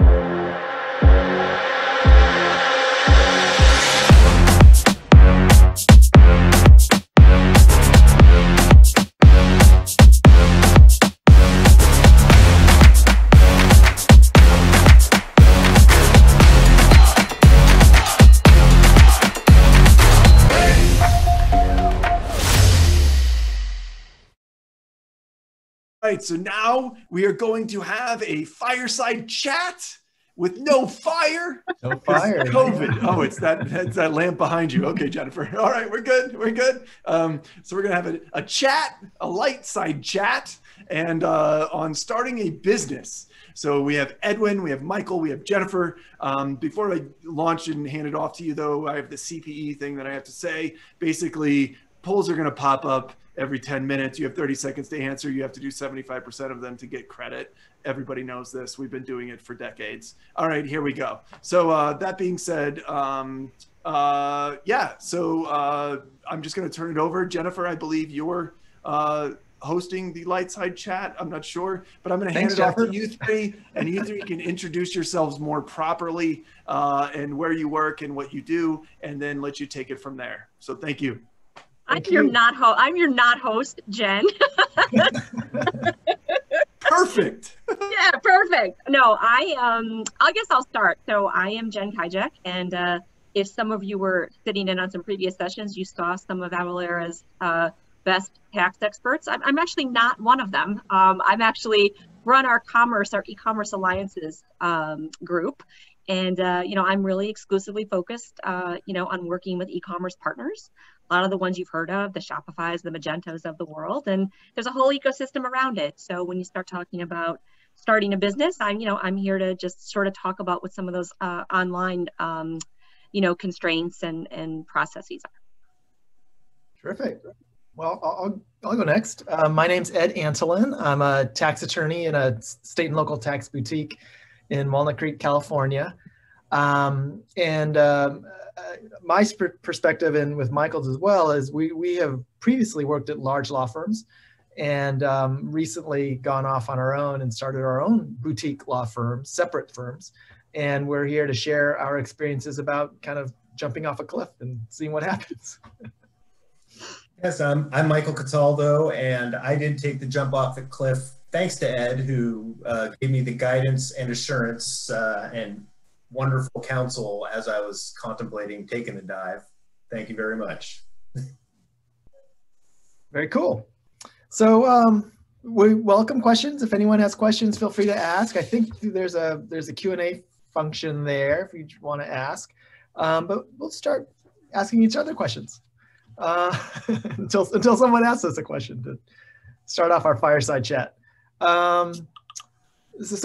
All right, so now we are going to have a fireside chat with no fire. No fire. COVID. Oh, it's that lamp behind you. Okay, Jennifer. All right, we're good. We're good. So we're gonna have a chat, a light side chat, and on starting a business. So we have Edwin, we have Michael, we have Jennifer. Before I launch and hand it off to you, though, I have the CPE thing that I have to say. Basically, polls are gonna pop up every 10 minutes. You have 30 seconds to answer. You have to do 75% of them to get credit. Everybody knows this. We've been doing it for decades. All right, here we go. So that being said, I'm just going to turn it over. Jennifer, I believe you're hosting the Lightside chat. I'm not sure, but I'm going to hand it off to you three, and you three can introduce yourselves more properly and where you work and what you do, and then let you take it from there. So thank you. I'm your not host, Jen. Perfect. Yeah, perfect. No, I guess I'll start. So I am Jen Kijek, and if some of you were sitting in on some previous sessions, you saw some of Avalara's best tax experts. I'm actually not one of them. I'm actually run our e-commerce alliances group. And, I'm really exclusively focused, on working with e-commerce partners. A lot of the ones you've heard of, the Shopifys, the Magentos of the world, and there's a whole ecosystem around it. So when you start talking about starting a business, I'm here to just sort of talk about what some of those online, constraints and processes are. Terrific. Well, I'll go next. My name's Ed Antolin. I'm a tax attorney in a state and local tax boutique in Walnut Creek, California. My perspective, and with Michael's as well, is we have previously worked at large law firms and recently gone off on our own and started our own boutique law firms, separate firms. And we're here to share our experiences about kind of jumping off a cliff and seeing what happens. Yes, I'm Michael Cataldo, and I did take the jump off the cliff thanks to Ed, who gave me the guidance and assurance and wonderful counsel as I was contemplating taking the dive. Thank you very much. Very cool. So we welcome questions. If anyone has questions, feel free to ask. I think there's a Q&A function there if you want to ask. But we'll start asking each other questions until someone asks us a question to start off our fireside chat. So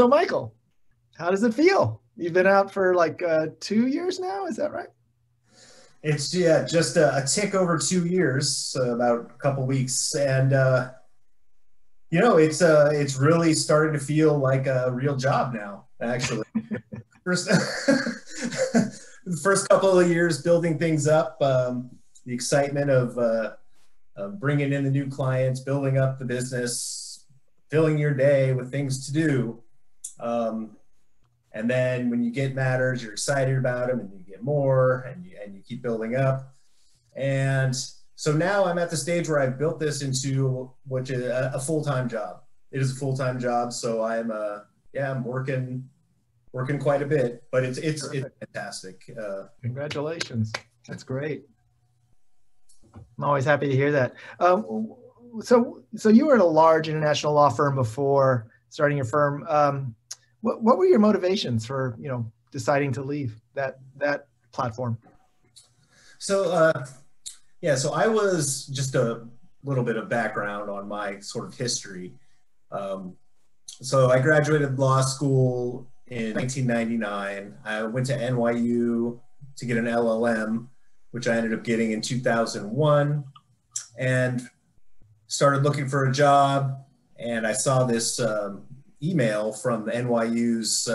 Michael, how does it feel? You've been out for like 2 years now, is that right? It's just a tick over 2 years, so about a couple weeks, and it's really starting to feel like a real job now. Actually, the first couple of years building things up, the excitement of bringing in the new clients, building up the business, filling your day with things to do. And then when you get matters, you're excited about them and you get more and you keep building up. And so now I'm at the stage where I've built this into which is a full-time job. It is a full-time job. So I'm working quite a bit, but it's fantastic. Congratulations. That's great. I'm always happy to hear that. So you were at a large international law firm before starting your firm. What were your motivations for deciding to leave that platform? So so I was, just a little bit of background on my sort of history. So I graduated law school in 1999. I went to NYU to get an LLM, which I ended up getting in 2001, and started looking for a job. And I saw this email from the NYU's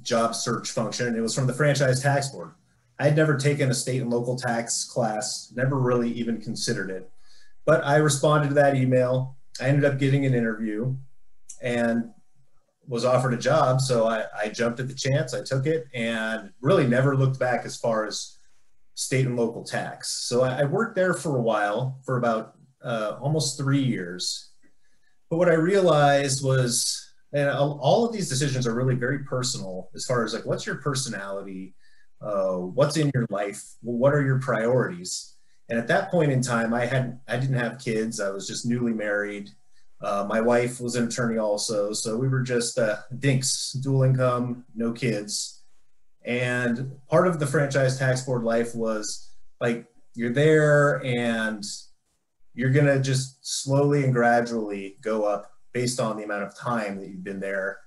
job search function, and it was from the Franchise Tax Board. I had never taken a state and local tax class, never really even considered it, but I responded to that email. I ended up getting an interview, and was offered a job, so I jumped at the chance. I took it and really never looked back as far as state and local tax. So I worked there for a while, for about almost 3 years. But what I realized was, and all of these decisions are really very personal as far as like, what's your personality? What's in your life? What are your priorities? And at that point in time, I didn't have kids. I was just newly married. My wife was an attorney also. So we were just dinks, dual income, no kids. And part of the franchise tax board life was like, you're there and you're going to just slowly and gradually go up based on the amount of time that you've been there.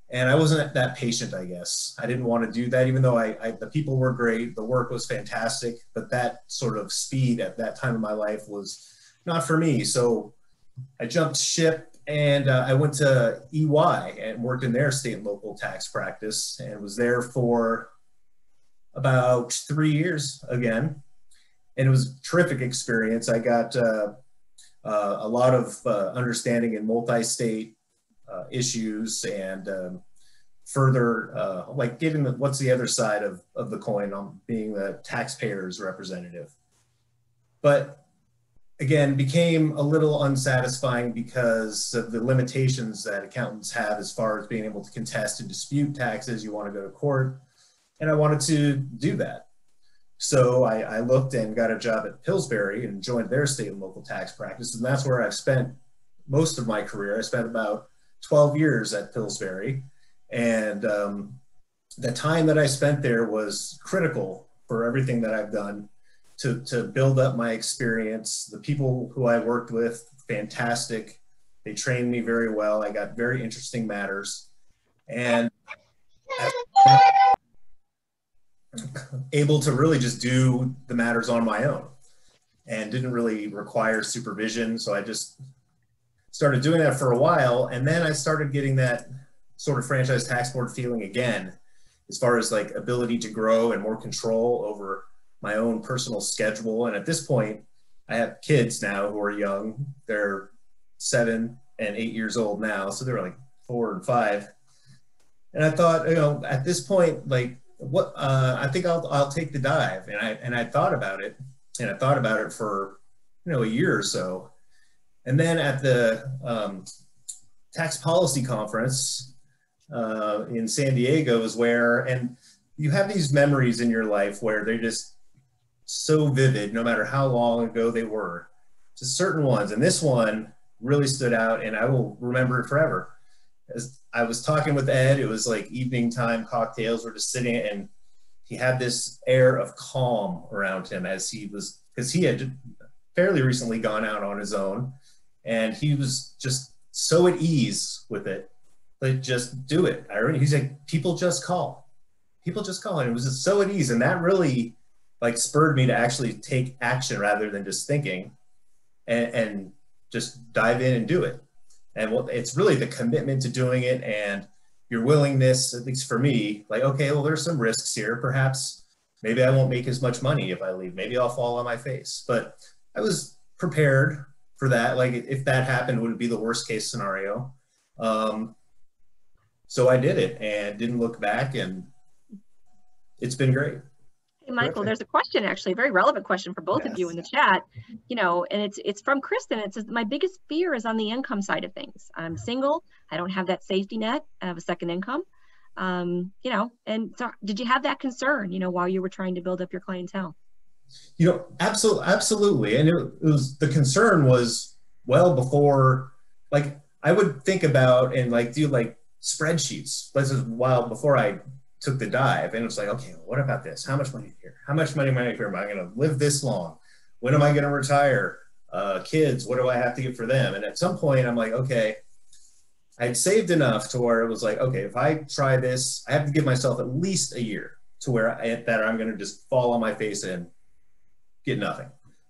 And I wasn't that patient, I guess. I didn't want to do that, even though the people were great, the work was fantastic, but that sort of speed at that time of my life was not for me. So I jumped ship and I went to EY and worked in their state and local tax practice and was there for about 3 years again. And it was a terrific experience. I got a lot of understanding in multi-state issues and further like getting what's the other side of the coin on being the taxpayer's representative. But again, became a little unsatisfying because of the limitations that accountants have as far as being able to contest and dispute taxes. You want to go to court, and I wanted to do that. So I looked and got a job at Pillsbury and joined their state and local tax practice. And that's where I've spent most of my career. I spent about 12 years at Pillsbury. And the time that I spent there was critical for everything that I've done to build up my experience. The people who I worked with, fantastic. They trained me very well. I got very interesting matters. And able to really just do the matters on my own and didn't really require supervision. So I just started doing that for a while. And then I started getting that sort of franchise tax board feeling again, as far as like ability to grow and more control over my own personal schedule. And at this point, I have kids now who are young. They're 7 and 8 years old now. So they're like 4 and 5. And I thought, you know, at this point, like, what I think I'll take the dive. And I thought about it, and I thought about it for, you know, a year or so. And then at the tax policy conference in San Diego is where, and you have these memories in your life where they're just so vivid, no matter how long ago they were, to certain ones. And this one really stood out, and I will remember it forever. As I was talking with Ed, it was like evening time cocktails. We're just sitting, and he had this air of calm around him as he was, because he had fairly recently gone out on his own, and he was just so at ease with it. Like, just do it. He's like, people just call. People just call. And it was just so at ease. And that really like spurred me to actually take action rather than just thinking and just dive in and do it. And it's really the commitment to doing it and your willingness, at least for me, like, okay, well, there's some risks here. Perhaps maybe I won't make as much money if I leave. Maybe I'll fall on my face. But I was prepared for that. Like, if that happened, would it be the worst case scenario? So I did it and didn't look back, and it's been great. Hey, Michael, there's a question, actually, a very relevant question for both of you in the chat, you know, and it's from Kristen. It says, my biggest fear is on the income side of things. I'm single. I don't have that safety net of a second income, you know, and so did you have that concern, you know, while you were trying to build up your clientele? You know, absolutely. And it was, the concern was well before, like, I would think about and like do like spreadsheets. This is a while before I took the dive, and it's like, okay, what about this? How much money here? How much money am I here? Am I going to live this long? When am I going to retire? Kids, what do I have to get for them? And at some point, I'm like, okay, I had saved enough to where it was like, okay, if I try this, I have to give myself at least a year to where I'm going to just fall on my face and get nothing.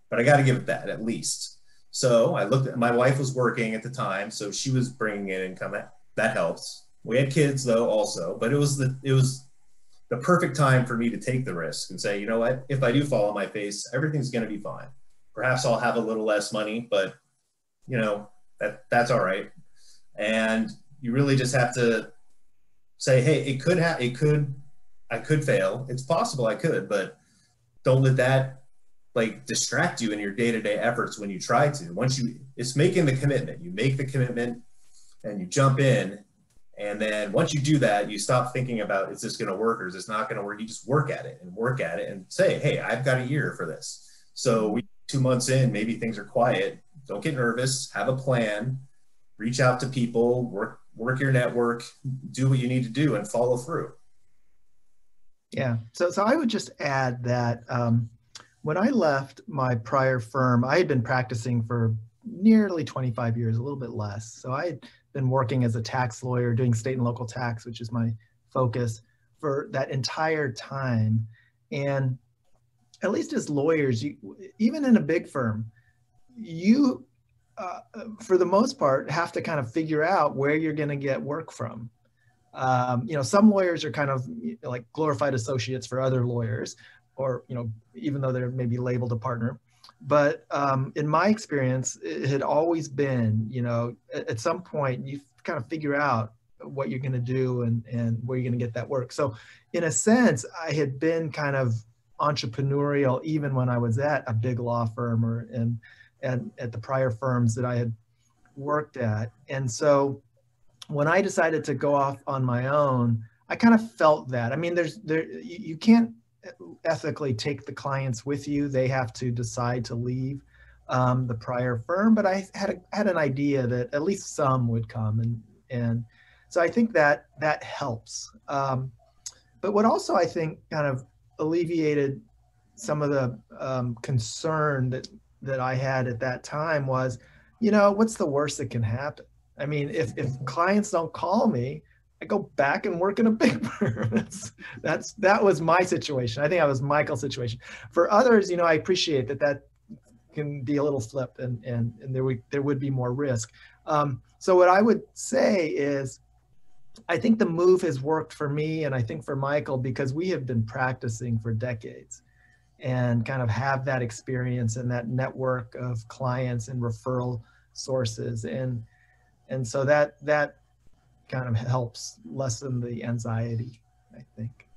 But I got to give it that at least. So I looked at, my wife was working at the time, so she was bringing in income. That helps. We had kids though also, but it was the perfect time for me to take the risk and say, you know what, if I do fall on my face, everything's going to be fine. Perhaps I'll have a little less money, but you know, that's all right. And you really just have to say, hey, I could fail. It's possible I could, but don't let that like distract you in your day-to-day efforts when you try to. It's making the commitment. You make the commitment and you jump in. And then once you do that, you stop thinking about, is this going to work or is this not going to work? You just work at it and say, hey, I've got a year for this. So 2 months in, maybe things are quiet. Don't get nervous, have a plan, reach out to people, work your network, do what you need to do and follow through. Yeah, so I would just add that when I left my prior firm, I had been practicing for nearly 25 years, a little bit less. So I had been working as a tax lawyer, doing state and local tax, which is my focus, for that entire time. And at least as lawyers, even in a big firm, you, for the most part, have to kind of figure out where you're going to get work from. Some lawyers are kind of like glorified associates for other lawyers, or, even though they're maybe labeled a partner. But in my experience, it had always been, at some point you kind of figure out what you're going to do and where you're going to get that work. So in a sense, I had been kind of entrepreneurial even when I was at a big law firm and at the prior firms that I had worked at. And so when I decided to go off on my own, I kind of felt that. I mean, you can't ethically take the clients with you. They have to decide to leave the prior firm. But I had an idea that at least some would come, and so I think that helps. But what also I think kind of alleviated some of the concern that I had at that time was, what's the worst that can happen? I mean, if clients don't call me, I go back and work in a big firm. That was my situation. I think that was Michael's situation. For others, I appreciate that can be a little flipped and there would be more risk. So what I would say is, I think the move has worked for me and I think for Michael because we have been practicing for decades and kind of have that experience and that network of clients and referral sources. And so that kind of helps lessen the anxiety, I think.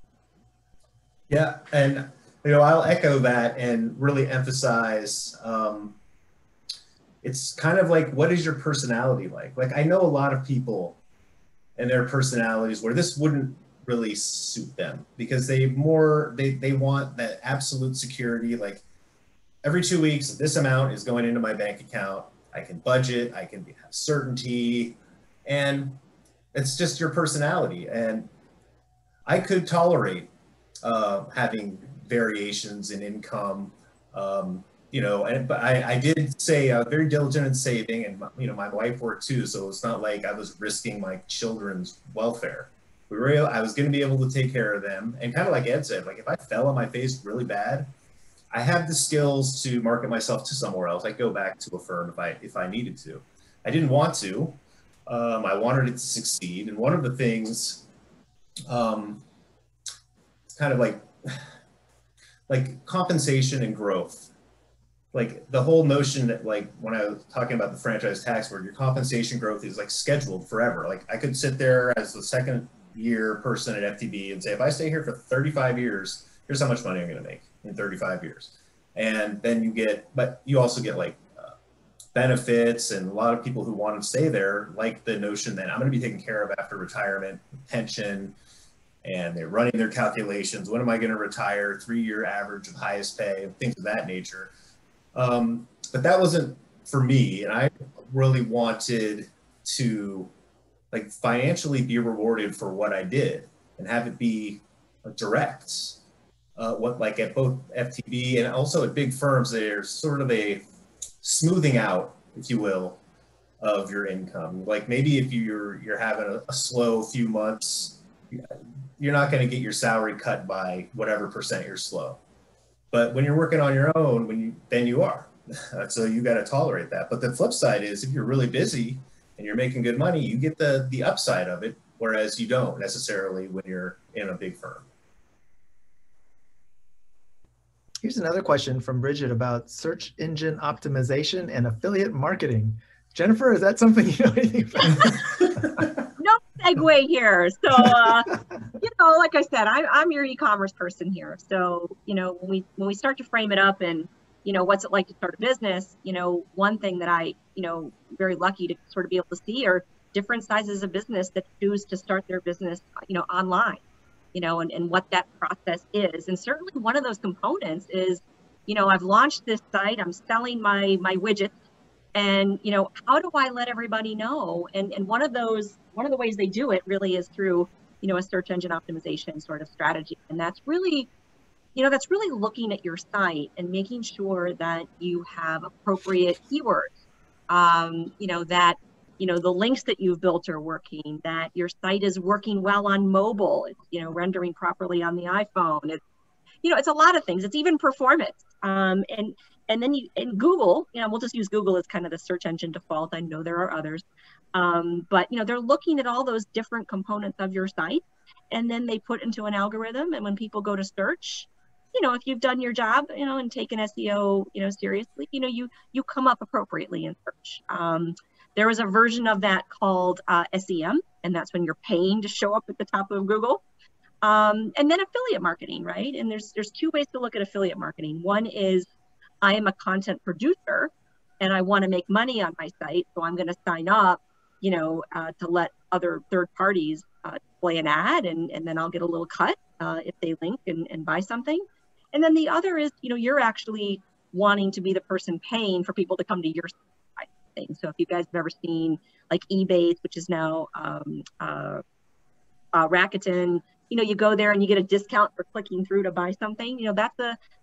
Yeah, and I'll echo that and really emphasize it's kind of like, what is your personality like? Like, I know a lot of people and their personalities where this wouldn't really suit them because they want that absolute security. Like every 2 weeks, this amount is going into my bank account. I can budget, I can have certainty, and it's just your personality. And I could tolerate having variations in income, but I did say I was very diligent in saving, and my wife worked too, so it's not like I was risking my children's welfare. I was going to be able to take care of them, and kind of like Ed said, like if I fell on my face really bad, I have the skills to market myself to somewhere else. I'd go back to a firm if I needed to. I didn't want to. I wanted it to succeed, and one of the things, kind of like compensation and growth. Like the whole notion that, like when I was talking about the franchise tax board, your compensation growth is like scheduled forever. Like I could sit there as the second year person at FTB and say, if I stay here for 35 years, here's how much money I'm going to make in 35 years. And then but you also get like benefits, and a lot of people who want to stay there like the notion that I'm going to be taken care of after retirement, pension, and they're running their calculations. When am I going to retire? 3-year average of highest pay, things of that nature. But that wasn't for me, and I really wanted to like financially be rewarded for what I did and have it be direct. Like at both FTB and also at big firms, there's sort of a smoothing out, if you will, of your income. Like maybe if you're having a slow few months, you're not going to get your salary cut by whatever percent you're slow. But when you're working on your own, then you are. So you got to tolerate that. But the flip side is, if you're really busy and you're making good money, you get the upside of it, whereas you don't necessarily when you're in a big firm. Here's another question from Bridget about search engine optimization and affiliate marketing. Jennifer, is that something you know anything about? Nope, segue here. So, like I said, I'm your e-commerce person here. So, when we start to frame it up and, what's it like to start a business, one thing that I, very lucky to sort of be able to see are different sizes of business that choose to start their business, online, and what that process is. And certainly one of those components is, I've launched this site, I'm selling my widgets, and, how do I let everybody know? And one of the ways they do it really is through, a search engine optimization sort of strategy. And that's really looking at your site and making sure that you have appropriate keywords, that, the links that you've built are working, that your site is working well on mobile, it's, rendering properly on the iPhone. It's a lot of things. It's even performance. And then in Google, we'll just use Google as kind of the search engine default. I know there are others, but they're looking at all those different components of your site, and then they put into an algorithm. And when people go to search, if you've done your job, and taken SEO, seriously, you come up appropriately in search. There was a version of that called SEM, and that's when you're paying to show up at the top of Google. And then affiliate marketing, right? And there's two ways to look at affiliate marketing. One is I am a content producer and I want to make money on my site, so I'm going to sign up, to let other third parties play an ad, and then I'll get a little cut if they link and buy something. And then the other is, you're actually wanting to be the person paying for people to come to your site thing. So if you guys have ever seen like eBay, which is now Rakuten, you go there and you get a discount for clicking through to buy something.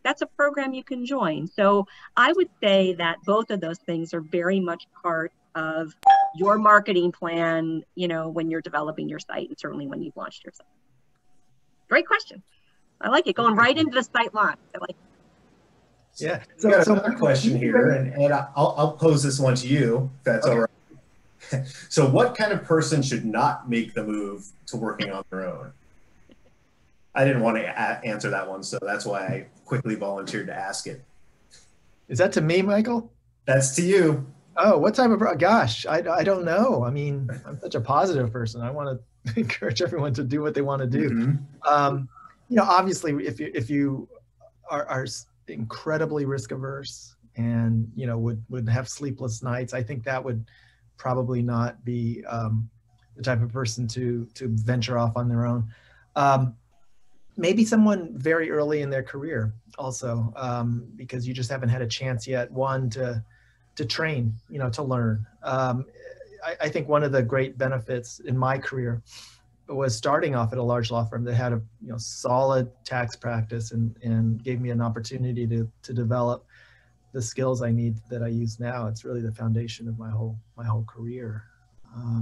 That's a program you can join. So I would say that both of those things are very much part of your marketing plan, when you're developing your site, and certainly when you've launched your site. Great question. I like it, going right into the site launch. I like it. Yeah. So we got another question here, and I'll pose this one to you, if that's all right. So what kind of person should not make the move to working on their own? I didn't want to answer that one, so that's why I quickly volunteered to ask it. Is that to me, Michael? That's to you. Oh, what type of, gosh, I don't know. I mean, I'm such a positive person. I want to encourage everyone to do what they want to do. Mm-hmm. Obviously, if you are incredibly risk averse and, would have sleepless nights, I think that would probably not be the type of person to venture off on their own. Maybe someone very early in their career also, because you just haven't had a chance yet, one, to train, to learn. I think one of the great benefits in my career was starting off at a large law firm that had a solid tax practice and gave me an opportunity to develop the skills I need that I use now. It's really the foundation of my whole career. I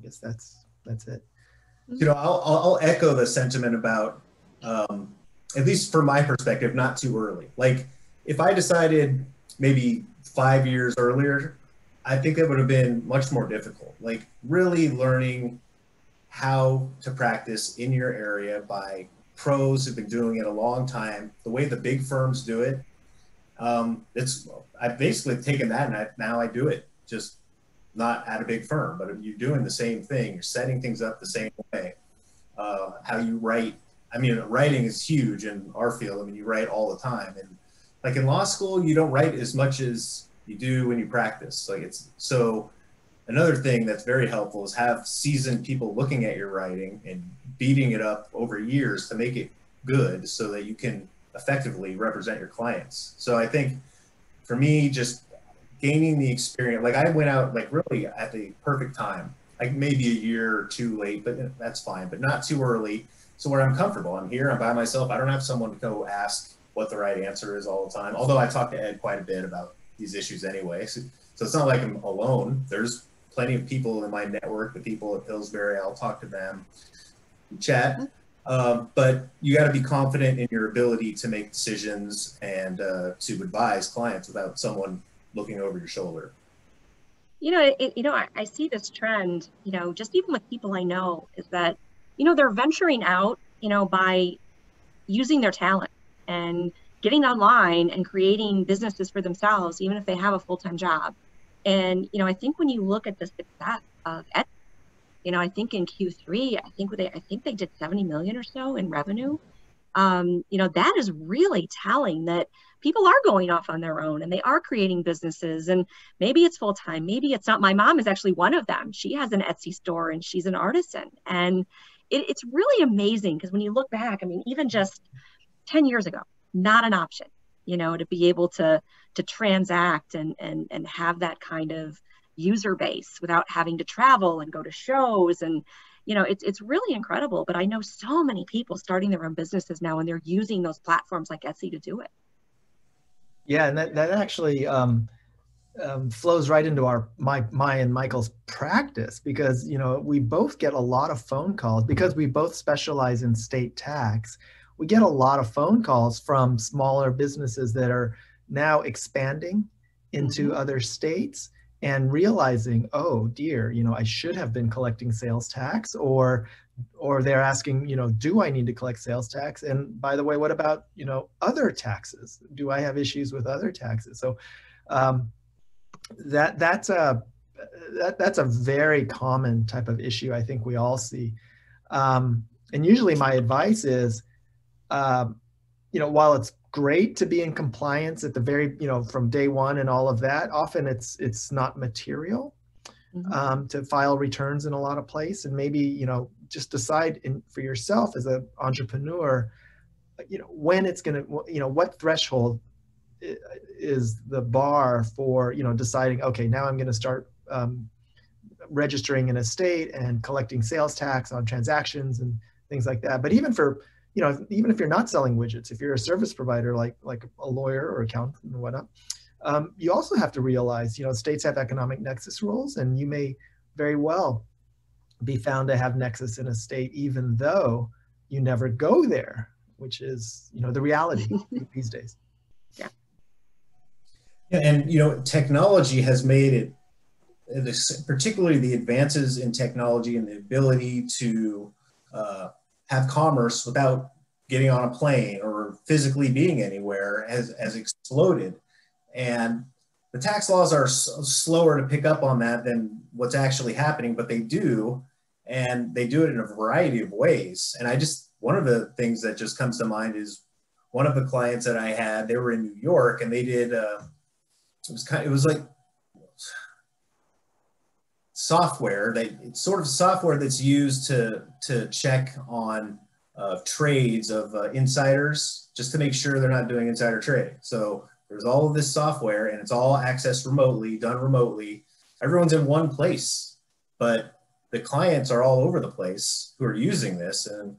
guess that's it. I'll echo the sentiment about, at least from my perspective, not too early. Like if I decided maybe 5 years earlier, I think it would have been much more difficult. Like really learning how to practice in your area by pros who've been doing it a long time, the way the big firms do it. I've basically taken that and now I do it, just not at a big firm, but you're doing the same thing. You're setting things up the same way. How you write. I mean, writing is huge in our field. I mean, you write all the time. And like in law school, you don't write as much as you do when you practice. So another thing that's very helpful is have seasoned people looking at your writing and beating it up over years to make it good so that you can effectively represent your clients. So I think for me, just gaining the experience, like I went out like really at the perfect time, like maybe a year or two late, but that's fine, but not too early. So where I'm comfortable, I'm here, I'm by myself. I don't have someone to go ask what the right answer is all the time. Although I talk to Ed quite a bit about these issues anyway. So it's not like I'm alone. There's plenty of people in my network, the people at Pillsbury, I'll talk to them, chat. But you got to be confident in your ability to make decisions and to advise clients without someone looking over your shoulder. I see this trend, just even with people I know, is that, they're venturing out, by using their talent and getting online and creating businesses for themselves, even if they have a full-time job. And, I think when you look at the success of Edwin, I think in Q3, I think they did 70 million or so in revenue. That is really telling that people are going off on their own and they are creating businesses, and maybe it's full-time, maybe it's not. My mom is actually one of them. She has an Etsy store and she's an artisan, and it's really amazing because when you look back, I mean, even just 10 years ago, not an option, to be able to transact and have that kind of user base without having to travel and go to shows. And it's really incredible. But I know so many people starting their own businesses now, and they're using those platforms like Etsy to do it. Yeah, and that actually flows right into my and Michael's practice, because we both get a lot of phone calls because we both specialize in state tax. We get a lot of phone calls from smaller businesses that are now expanding into other states and realizing, oh dear, I should have been collecting sales tax, or they're asking, do I need to collect sales tax? And by the way, what about, other taxes? Do I have issues with other taxes? So that's a very common type of issue I think we all see. And usually my advice is, while it's great to be in compliance at the very, from day one and all of that, often it's not material to file returns in a lot of places. And maybe, just decide for yourself as an entrepreneur, when it's going to, what threshold is the bar for, deciding, okay, now I'm going to start registering in a state and collecting sales tax on transactions and things like that. But even for, even if you're not selling widgets, if you're a service provider like a lawyer or accountant and whatnot, you also have to realize, states have economic nexus rules, and you may very well be found to have nexus in a state even though you never go there, which is, the reality these days. Yeah. Yeah, and technology has made it, particularly the advances in technology and the ability to have commerce without getting on a plane or physically being anywhere has exploded. And the tax laws are slower to pick up on that than what's actually happening, but they do, and they do it in a variety of ways. And one of the things that just comes to mind is one of the clients that I had, they were in New York, and they did, it was like software, it's sort of software that's used to check on trades of insiders, just to make sure they're not doing insider trading. So there's all of this software, and it's all accessed remotely, done remotely. Everyone's in one place, but the clients are all over the place who are using this. And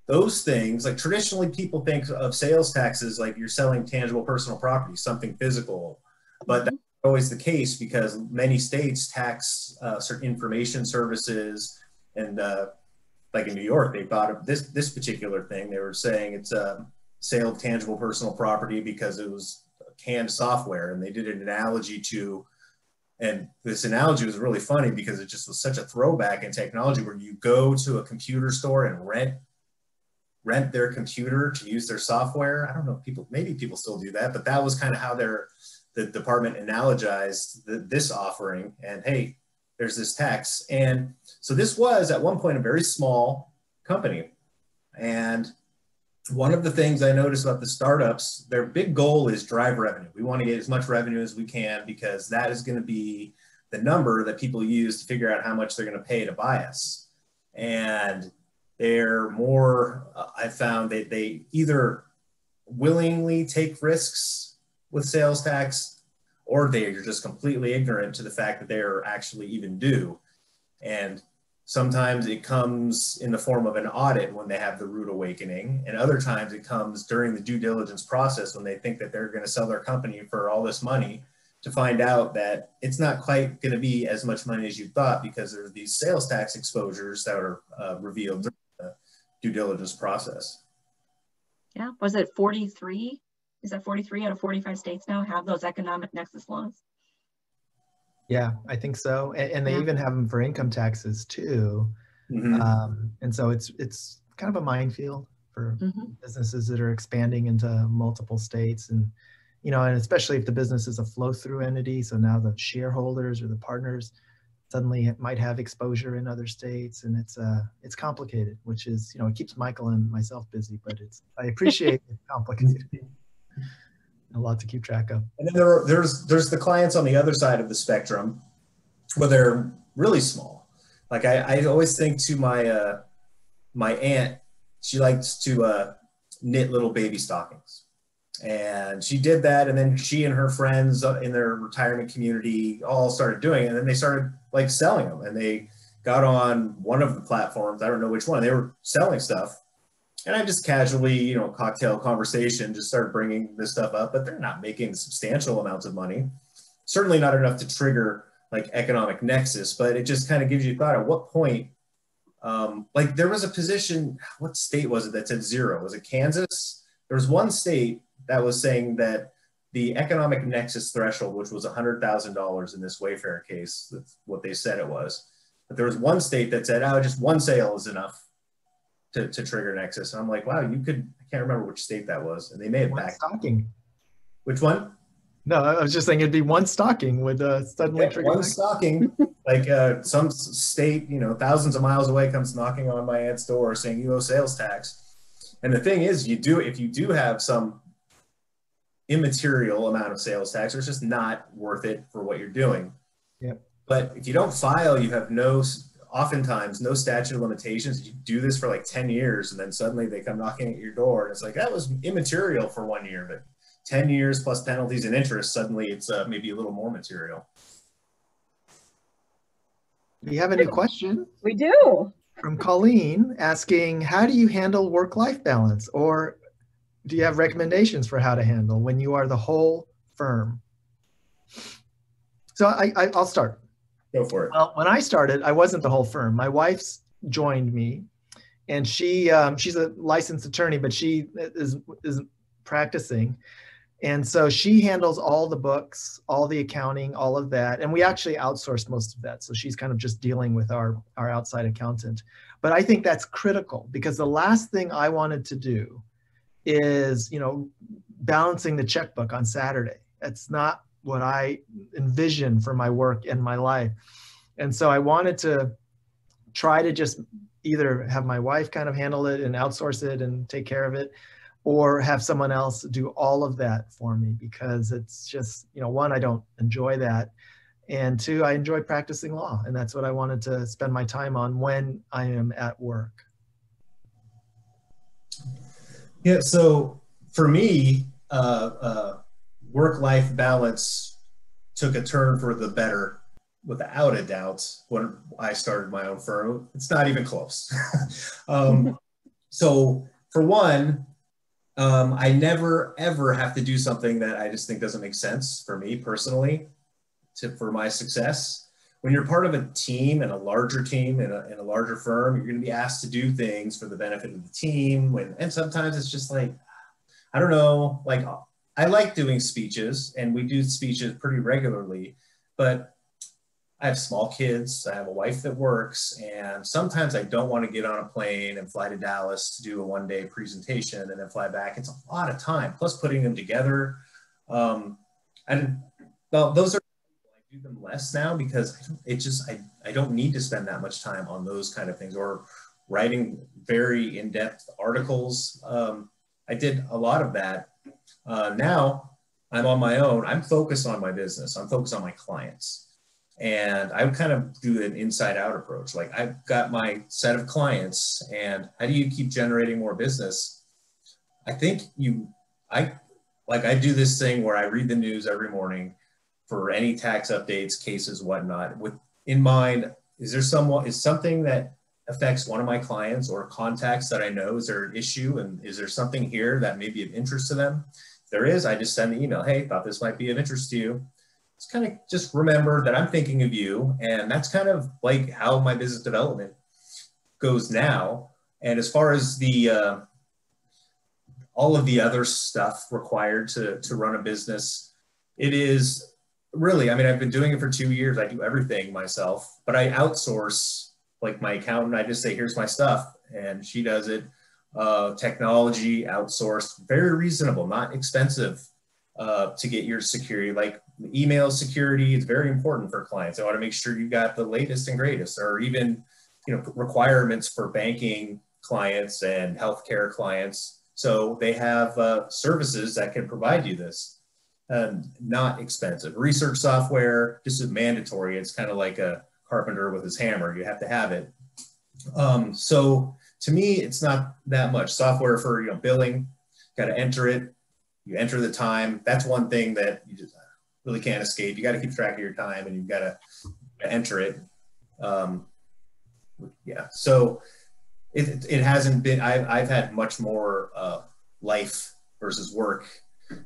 those things, like traditionally people think of sales taxes like you're selling tangible personal property, something physical, but that's not always the case, because many states tax certain information services. And like in New York, they thought of this particular thing. They were saying it's a sale of tangible personal property because it was canned software, and they did an analogy to, and this analogy was really funny because it just was such a throwback in technology, where you go to a computer store and rent their computer to use their software. I don't know, maybe people still do that, but that was kind of how the department analogized this offering. And hey, there's this tax. And so this was at one point a very small company. And one of the things I noticed about the startups, their big goal is drive revenue. We want to get as much revenue as we can, because that is going to be the number that people use to figure out how much they're going to pay to buy us. And they're more, I found that they either willingly take risks with sales tax, or they are just completely ignorant to the fact that they are actually even due. And sometimes it comes in the form of an audit when they have the rude awakening, and other times it comes during the due diligence process when they think that they're going to sell their company for all this money, to find out that it's not quite going to be as much money as you thought, because there's these sales tax exposures that are revealed during the due diligence process. Yeah, was it 43? Is that 43 out of 45 states now have those economic nexus laws? Yeah, I think so. And they even have them for income taxes too. And so it's kind of a minefield for businesses that are expanding into multiple states. And, and especially if the business is a flow through entity. So now the shareholders or the partners suddenly it might have exposure in other states, and it's complicated, which is, it keeps Michael and myself busy, but I appreciate it's complicated. A lot to keep track of. And then there's the clients on the other side of the spectrum where they're really small. Like I always think to my aunt, she likes to knit little baby stockings. And she did that, and then she and her friends in their retirement community all started doing it, and then they started like selling them, and they got on one of the platforms, I don't know which one, they were selling stuff, and I just casually, cocktail conversation, just started bringing this stuff up, but they're not making substantial amounts of money, certainly not enough to trigger like economic nexus, but it just kind of gives you thought at what point, like there was a position, what state was it that said 0? Was it Kansas? There was one state that was saying that the economic nexus threshold, which was $100,000 in this Wayfair case, that's what they said it was. But there was one state that said, oh, just one sale is enough to trigger nexus. And I'm like, wow, I can't remember which state that was. And they may have One backed. stocking. Which one? No, I was just saying it'd be one stocking would suddenly trigger one nexus. stocking, like some state, thousands of miles away comes knocking on my aunt's door saying you owe sales tax. And the thing is, if you do have some immaterial amount of sales tax, it's just not worth it for what you're doing. Yep. But if you don't file, you have oftentimes no statute of limitations. You do this for like 10 years, and then suddenly they come knocking at your door, and it's like, that was immaterial for 1 year, but 10 years plus penalties and interest, suddenly it's maybe a little more material. We have a new question. We do. From Colleen asking, how do you handle work-life balance? Or do you have recommendations for how to handle when you are the whole firm? So I'll start. Go for it. Well, when I started, I wasn't the whole firm. My wife's joined me, and she's a licensed attorney, but she is practicing. And so she handles all the books, all the accounting, all of that. And we actually outsourced most of that. So she's kind of just dealing with our outside accountant. But I think that's critical, because the last thing I wanted to do is, balancing the checkbook on Saturday. That's not what I envision for my work and my life. And so I wanted to try to just either have my wife kind of handle it and outsource it and take care of it, or have someone else do all of that for me, because it's just, one, I don't enjoy that. And two, I enjoy practicing law. And that's what I wanted to spend my time on when I am at work. Yeah, so for me, work-life balance took a turn for the better, without a doubt, when I started my own firm. It's not even close. So for one, I never, ever have to do something that I just think doesn't make sense for me personally for my success. When you're part of a team and a larger team in a larger firm, you're going to be asked to do things for the benefit of the team. And sometimes it's just like, I don't know, like I like doing speeches, and we do speeches pretty regularly, but I have small kids, I have a wife that works, and sometimes I don't want to get on a plane and fly to Dallas to do a one-day presentation and then fly back. It's a lot of time, plus putting them together. And well, those are, I do them less now because I don't need to spend that much time on those kind of things, or writing very in-depth articles. I did a lot of that. Now I'm on my own. I'm focused on my business. I'm focused on my clients. And I would kind of do an inside out approach. Like, I've got my set of clients, and how do you keep generating more business? I think I do this thing where I read the news every morning for any tax updates, cases, whatnot, with in mind, is something that affects one of my clients or contacts that I know? Is there an issue, and is there something here that may be of interest to them? If there is, I just send the email, hey, thought this might be of interest to you. It's kind of just remember that I'm thinking of you. And that's kind of like how my business development goes now. And as far as the all of the other stuff required to run a business, it is really, I mean, I've been doing it for 2 years. I do everything myself, but I outsource, like my accountant. I just say, here's my stuff, and she does it. Technology outsourced, very reasonable, not expensive to get your security. Like email security is very important for clients. They want to make sure you got the latest and greatest, or even, requirements for banking clients and healthcare clients. So they have services that can provide you this, not expensive. Research software, this is mandatory. It's kind of like a carpenter with his hammer. You have to have it. So to me, it's not that much. Software for billing, got to enter it. You enter the time. That's one thing that you just really can't escape. You got to keep track of your time, and you've got to enter it. Yeah. So it hasn't been. I've had much more life versus work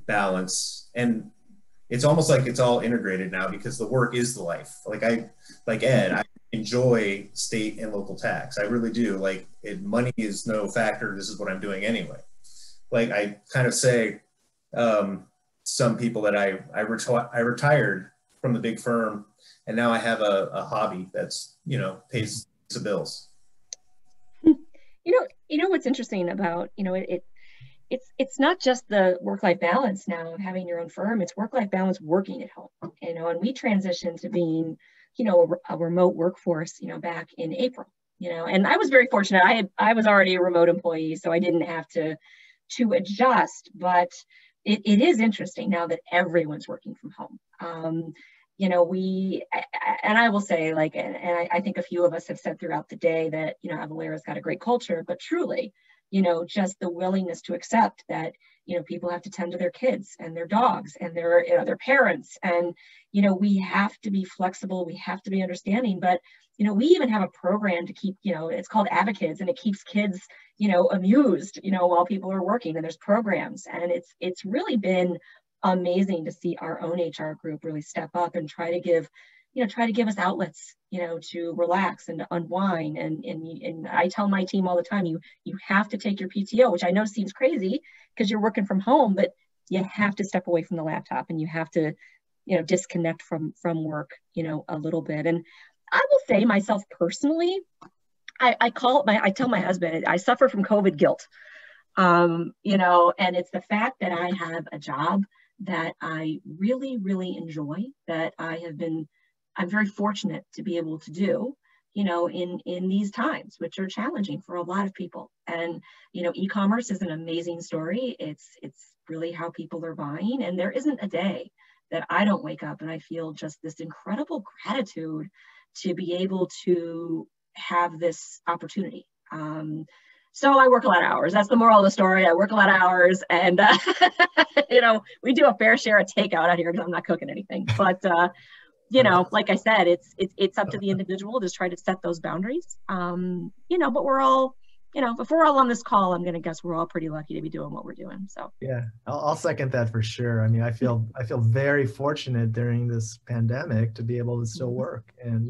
balance, and it's almost like it's all integrated now because the work is the life. Like Ed, I enjoy state and local tax. I really do. Like money is no factor. This is what I'm doing anyway. Like I kind of say, some people that I retired from the big firm, and now I have a hobby that's pays the bills. You know what's interesting about it's not just the work-life balance now of having your own firm. It's work-life balance working at home. And we transitioned to being a remote workforce back in April. And I was very fortunate. I was already a remote employee, so I didn't have to adjust. But it is interesting now that everyone's working from home. I will say, and I think a few of us have said throughout the day that, Avalara's got a great culture, but truly, just the willingness to accept that, people have to tend to their kids and their dogs and their parents. And, we have to be flexible. We have to be understanding, but, we even have a program to keep, it's called Advocates, and it keeps kids, amused, while people are working, and there's programs. And it's really been amazing to see our own HR group really step up and try to give us outlets, to relax and to unwind. And I tell my team all the time, you have to take your PTO, which I know seems crazy because you're working from home, but you have to step away from the laptop and you have to, disconnect from work, a little bit. And I will say myself personally, I tell my husband, I suffer from COVID guilt, and it's the fact that I have a job that I really, really enjoy, that I'm very fortunate to be able to do, in these times, which are challenging for a lot of people. And, e-commerce is an amazing story. It's really how people are buying. And there isn't a day that I don't wake up and I feel just this incredible gratitude to be able to have this opportunity. So I work a lot of hours. That's the moral of the story. I work a lot of hours, and we do a fair share of takeout out here because I'm not cooking anything. But like I said, it's up to the individual to try to set those boundaries. But we're all, if we're all on this call, I'm gonna guess we're all pretty lucky to be doing what we're doing. So yeah, I'll second that for sure. I mean, I feel very fortunate during this pandemic to be able to still work and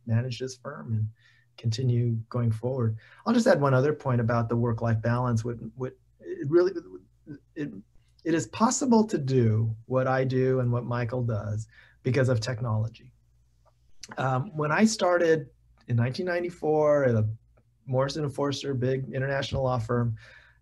manage this firm and continue going forward. I'll just add one other point about the work-life balance. It is possible to do what I do and what Michael does because of technology. When I started in 1994 at a Morrison & Foerster, big international law firm,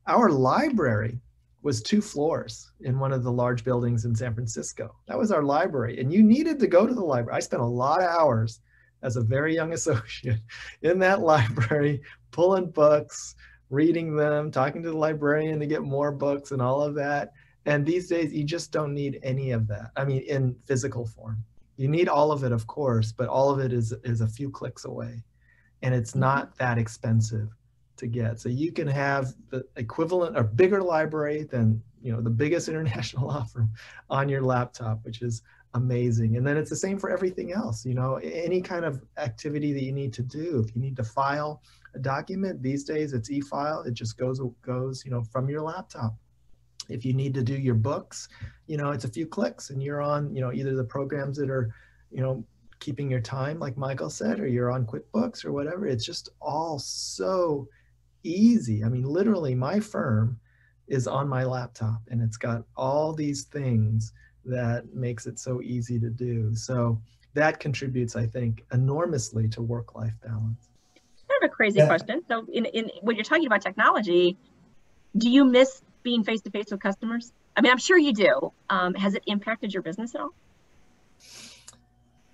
our library was 2 floors in one of the large buildings in San Francisco. That was our library, and you needed to go to the library. I spent a lot of hours as a very young associate in that library, pulling books, reading them, talking to the librarian to get more books and all of that. And these days, you just don't need any of that. I mean, in physical form. You need all of it, of course, but all of it is a few clicks away. And it's not that expensive to get. So you can have the equivalent or bigger library than the biggest international law firm on your laptop, which is amazing. And then it's the same for everything else. Any kind of activity that you need to do. If you need to file a document, these days it's e-file. It just goes from your laptop. If you need to do your books, it's a few clicks and you're on, either the programs that are, keeping your time, like Michael said, or you're on QuickBooks or whatever. It's just all so easy. I mean, literally my firm is on my laptop and it's got all these things that makes it so easy to do. So that contributes, I think, enormously to work-life balance. I have a crazy question. So when you're talking about technology, do you miss being face-to-face with customers? I mean, I'm sure you do. Has it impacted your business at all?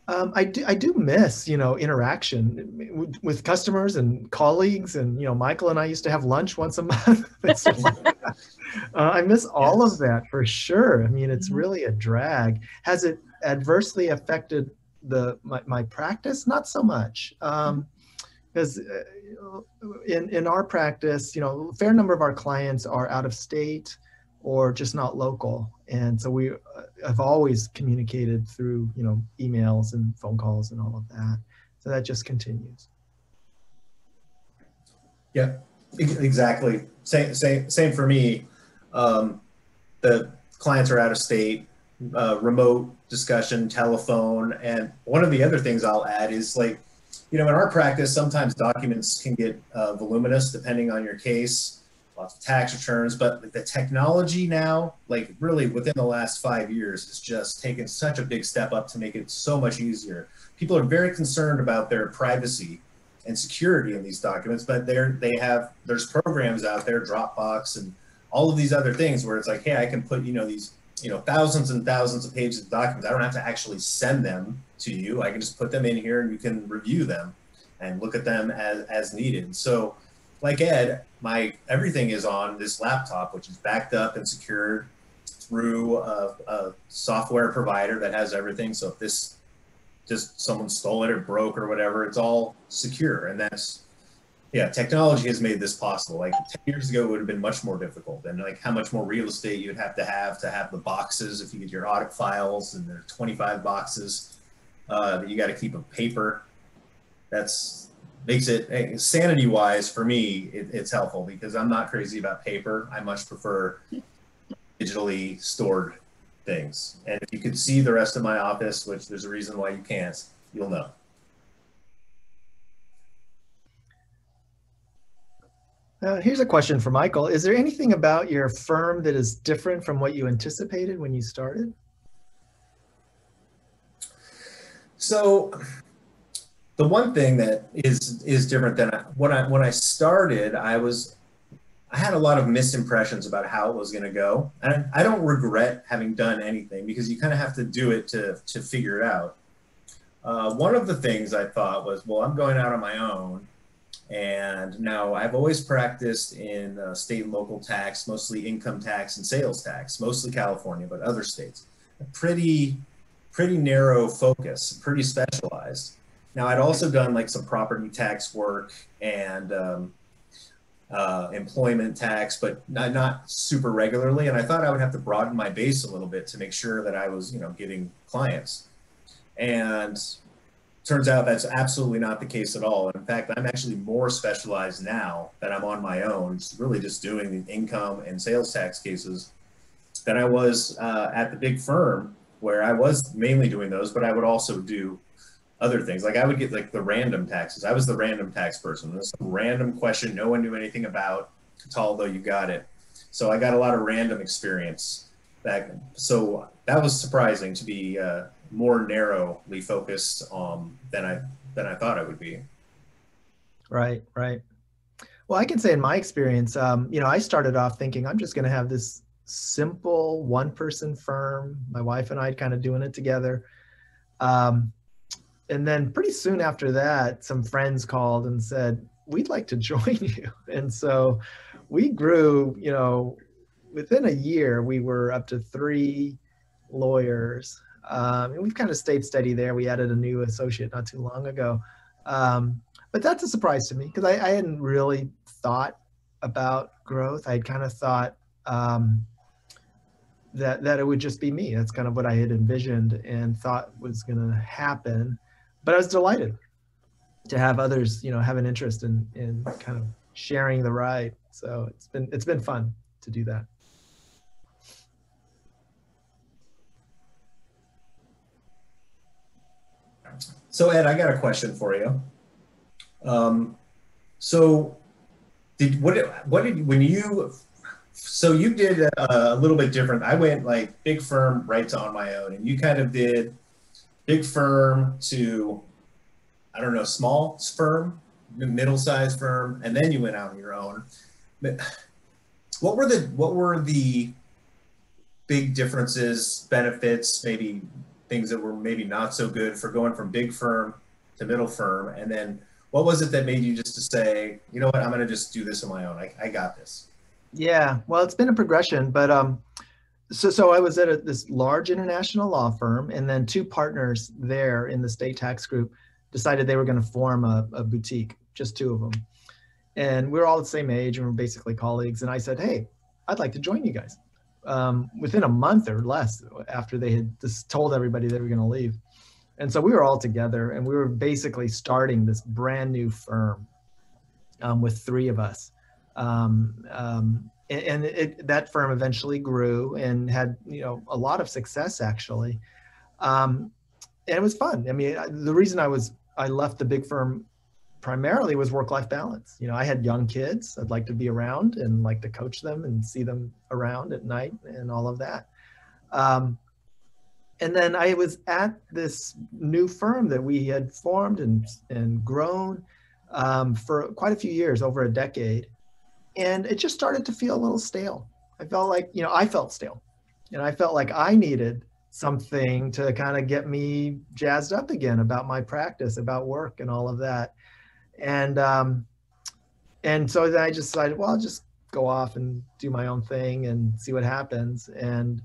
I do miss, interaction with customers and colleagues, and Michael and I used to have lunch once a month. I miss all of that for sure. I mean, it's really a drag. Has it adversely affected my practice? Not so much, because in our practice, a fair number of our clients are out of state or just not local. And so we have always communicated through, emails and phone calls and all of that. So that just continues. Yeah, exactly. Same for me. The clients are out of state, remote discussion, telephone. And one of the other things I'll add is in our practice, sometimes documents can get voluminous depending on your case. Lots of tax returns, but the technology now, really within the last 5 years, has just taken such a big step up to make it so much easier. People are very concerned about their privacy and security in these documents, but there's programs out there, Dropbox and all of these other things where it's like, hey, I can put these thousands and thousands of pages of documents. I don't have to actually send them to you. I can just put them in here and you can review them and look at them as needed. So like Ed, everything is on this laptop, which is backed up and secured through a software provider that has everything. So if someone stole it or broke or whatever, it's all secure. And technology has made this possible. 10 years ago, it would have been much more difficult. And how much more real estate you'd have to have the boxes. If you get your audit files and there are 25 boxes that you got to keep of paper, makes it, sanity wise for me, it's helpful because I'm not crazy about paper. I much prefer digitally stored things. And if you could see the rest of my office, which there's a reason why you can't, you'll know. Here's a question for Michael. Is there anything about your firm that is different from what you anticipated when you started? So the one thing that is different than when I started, I had a lot of misimpressions about how it was going to go. And I don't regret having done anything because you kind of have to do it to figure it out. One of the things I thought was, well, I'm going out on my own. And now I've always practiced in state and local tax, mostly income tax and sales tax, mostly California, but other states. A pretty narrow focus, pretty specialized. Now I'd also done some property tax work and employment tax, but not super regularly. And I thought I would have to broaden my base a little bit to make sure that I was, getting clients. And turns out that's absolutely not the case at all. In fact, I'm actually more specialized now that I'm on my own, really just doing the income and sales tax cases than I was at the big firm where I was mainly doing those, but I would also do other things. I would get the random taxes. I was the random tax person. There's some random question no one knew anything about. Cataldo, you got it. So I got a lot of random experience back. So that was surprising to be more narrowly focused than I thought I would be. Right. Well, I can say in my experience, I started off thinking I'm just going to have this simple one-person firm. My wife and I kind of doing it together. And then pretty soon after that, some friends called and said, we'd like to join you. And so we grew, within a year, we were up to 3 lawyers. And we've kind of stayed steady there. We added a new associate not too long ago. But that's a surprise to me because I hadn't really thought about growth. I had kind of thought that it would just be me. That's kind of what I had envisioned and thought was going to happen. But I was delighted to have others, have an interest in kind of sharing the ride. So it's been fun to do that. So Ed, I got a question for you. So you did a little bit different. I went big firm right to on my own, and you kind of did big firm to, I don't know, small firm, middle-sized firm, and then you went out on your own. But what were the big differences, benefits, maybe things that were maybe not so good for going from big firm to middle firm? And then what was it that made you just to say, you know what, I'm going to just do this on my own. I got this. Yeah, well, it's been a progression, but so I was at this large international law firm, and then two partners there in the state tax group decided they were going to form a boutique, just two of them. And we were all the same age and we're basically colleagues. And I said, hey, I'd like to join you guys. Within a month or less after they had just told everybody they were going to leave. And so we were all together and we were basically starting this brand new firm with three of us. That firm eventually grew and had, you know, a lot of success actually. And it was fun. I mean, the reason I left the big firm primarily was work-life balance. You know, I had young kids. I'd like to be around and like to coach them and see them around at night and all of that. And then I was at this new firm that we had formed and grown for quite a few years, over a decade. And it just started to feel a little stale. I felt like, you know, I felt stale. And I felt like I needed something to kind of get me jazzed up again about my practice, about work and all of that. And so then I just decided, well, I'll just go off and do my own thing and see what happens. And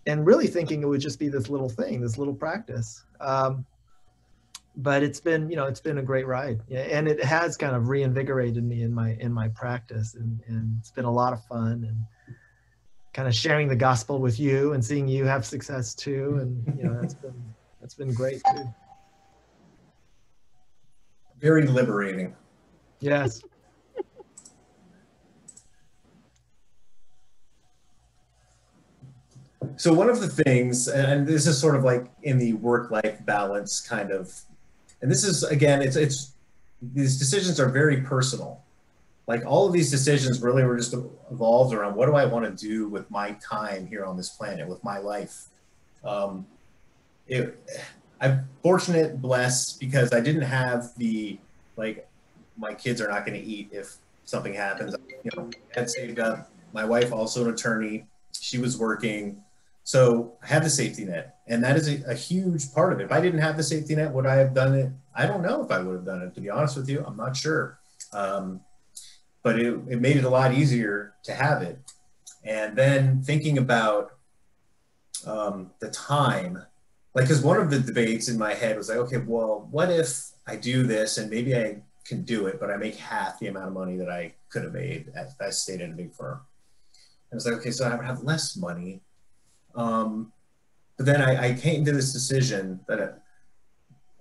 really thinking it would just be this little thing, this little practice. But it's been, you know, it's been a great ride. Yeah, and it has kind of reinvigorated me in my practice, and it's been a lot of fun, and kind of sharing the gospel with you and seeing you have success too. And, you know, that's been great too. Very liberating. Yes. So one of the things, and this is sort of like in the work-life balance kind of, and this is, again, it's these decisions are very personal. Like all of these decisions really were just evolved around, what do I want to do with my time here on this planet, with my life? I'm fortunate, blessed, because I didn't have the, like, my kids are not going to eat if something happens. You know, I had saved up. My wife, also an attorney, she was working. So I had the safety net, and that is a huge part of it. If I didn't have the safety net, would I have done it? I don't know if I would have done it, to be honest with you. I'm not sure. But it made it a lot easier to have it. And then thinking about the time, like, because one of the debates in my head was like, okay, well, what if I do this and maybe I can do it, but I make half the amount of money that I could have made if I stayed in a big firm? And I was like, okay, so I would have less money. But then I came to this decision that,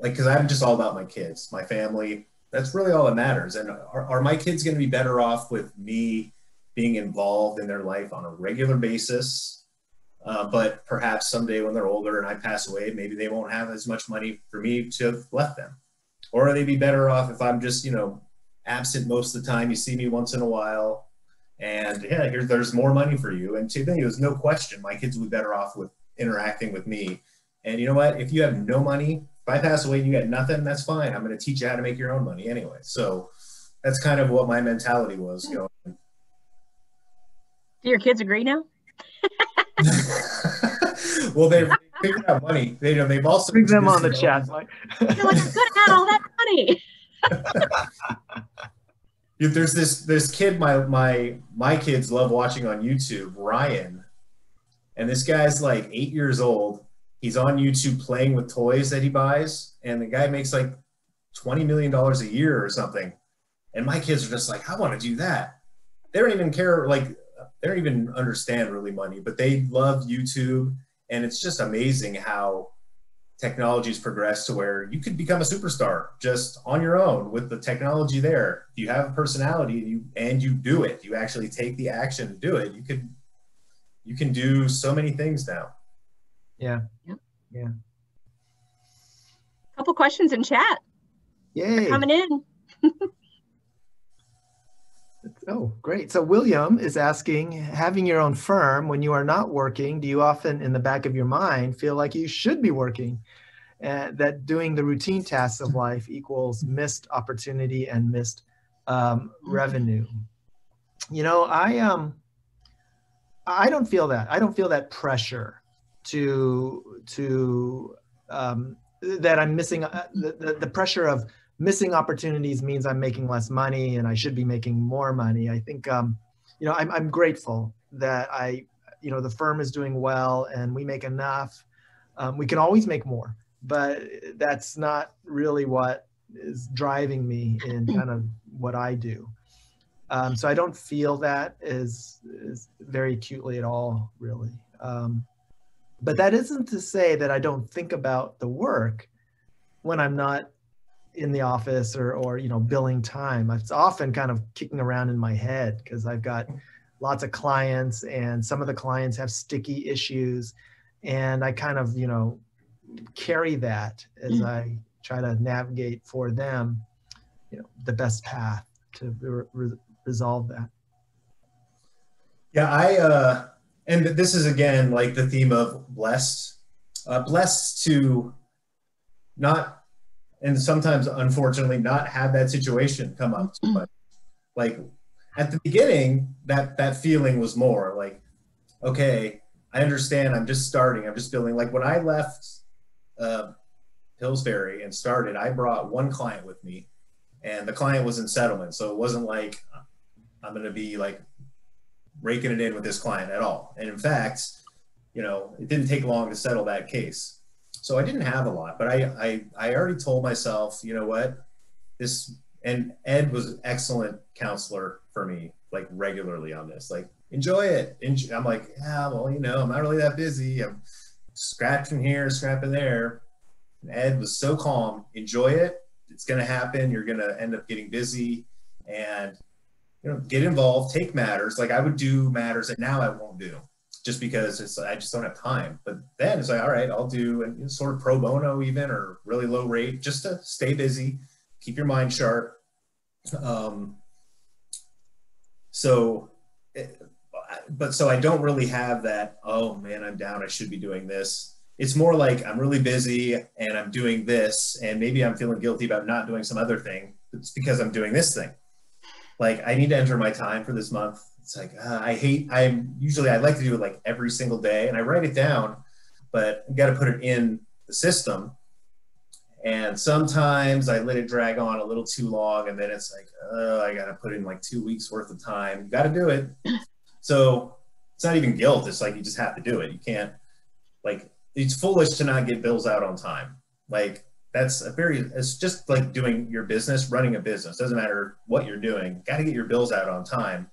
because I'm just all about my kids, my family. That's really all that matters. And are my kids going to be better off with me being involved in their life on a regular basis? But perhaps someday when they're older and I pass away, maybe they won't have as much money for me to have left them. Or are they be better off if I'm just, you know, absent most of the time? You see me once in a while. And yeah, there's more money for you. And to me, there's no question my kids would be better off with interacting with me. And you know what? If you have no money, if I pass away and you get nothing, that's fine. I'm going to teach you how to make your own money anyway. So that's kind of what my mentality was going. Do your kids agree now? Well, they've figured out money. They've also bring them on the chat. You're like, I'm good at all that money. There's this kid my kids love watching on YouTube, Ryan, and this guy's like 8 years old. He's on YouTube playing with toys that he buys, and the guy makes like $20 million a year or something. And my kids are just like, I want to do that. They don't even care, like they don't even understand really money, but they love YouTube, and it's just amazing how technology's progressed to where you could become a superstar just on your own with the technology there. If you have a personality and you do it, you actually take the action to do it, you can do so many things now. Yeah. Yep. Yeah. Couple questions in chat. Yay. They're coming in. Oh, great. So William is asking, having your own firm when you are not working, do you often in the back of your mind feel like you should be working? That doing the routine tasks of life equals missed opportunity and missed revenue? You know, I don't feel that. I don't feel that pressure that I'm missing the pressure of missing opportunities means I'm making less money and I should be making more money. I think, I'm grateful that the firm is doing well and we make enough. We can always make more, but that's not really what is driving me in kind of what I do. So I don't feel that is very acutely at all, really. But that isn't to say that I don't think about the work when I'm not in the office or billing time. It's often kind of kicking around in my head because I've got lots of clients and some of the clients have sticky issues, and I kind of carry that as I try to navigate for them the best path to resolve that. Yeah, and this is again like the theme of blessed to not, and sometimes unfortunately not have that situation come up too much. Like at the beginning, that feeling was more like, okay, I understand, I'm just starting, I'm just building. Like when I left Pillsbury and started, I brought one client with me, and the client was in settlement, so it wasn't like I'm going to be like raking it in with this client at all. And in fact, it didn't take long to settle that case. So I didn't have a lot, but I already told myself, you know what, and Ed was an excellent counselor for me, like regularly on this, like, enjoy it. I'm like, yeah, well, I'm not really that busy. I'm scratching here, scrapping there. And Ed was so calm, enjoy it. It's going to happen. You're going to end up getting busy, and get involved, take matters. Like I would do matters that now I won't do just because I just don't have time. But then it's like, all right, I'll do, and sort of pro bono even, or really low rate, just to stay busy, keep your mind sharp. So I don't really have that, oh man, I'm down, I should be doing this. It's more like I'm really busy and I'm doing this, and maybe I'm feeling guilty about not doing some other thing. It's because I'm doing this thing. Like I need to enter my time for this month. It's like, I like to do it like every single day, and I write it down, but I got to put it in the system. And sometimes I let it drag on a little too long, and then it's like, I got to put in like 2 weeks worth of time. You got to do it. So it's not even guilt. It's like, you just have to do it. You can't, like, it's foolish to not get bills out on time. Like it's just like doing your business, running a business. Doesn't matter what you're doing, got to get your bills out on time.